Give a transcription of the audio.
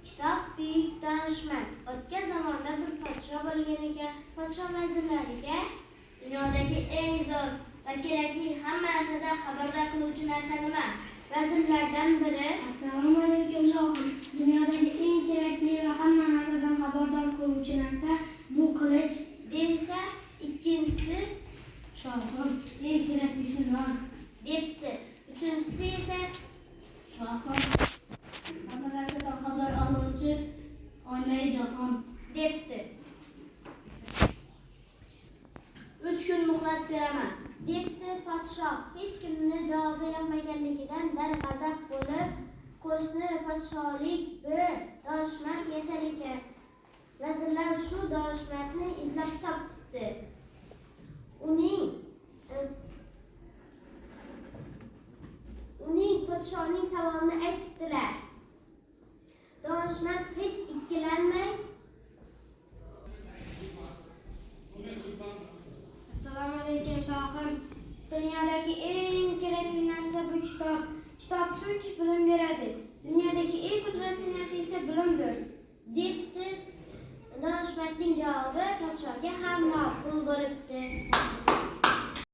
Kitob buyuk donishmand. O'tgan zamonda bir podsho bo'lgan ekan. Podsho vazirlariga dunyodagi eng zo'r va kerakli hamma narsadan xabardor qiluvchi narsa nima? Vazirlardan biri: Assalomu alaykum shohim. Dunyodagi eng kerakli va hamma narsadan xabardor qiluvchi narsa bu qilich. desa, ikkinchisi: Shohim, eng keraklisi non. debdi. Uchinchisi esa: Shohim, hamma narsadan xabar oluvchi onai jahon, debdi. 3 kun muhlat beraman, debdi podsho. Hech kimni javob bermaganligidan darg'azab bo'lib, qo'shni podsholik bir donishmand yashar ekan. Vazirlar shu donishmandni izlab topdi. Uning podshoning savolini aytibdilar. Donishmand hech ikkilanmay: Assalomu alaykum shohim. Dunyodagi eng kerakli narsa bu kitob. Kitob chunki bilim beradi. Dunyodagi eng qudratli narsa esa bilimdir, debdi. Donishmandning javobi podshoga ham ma'qul bo'libdi.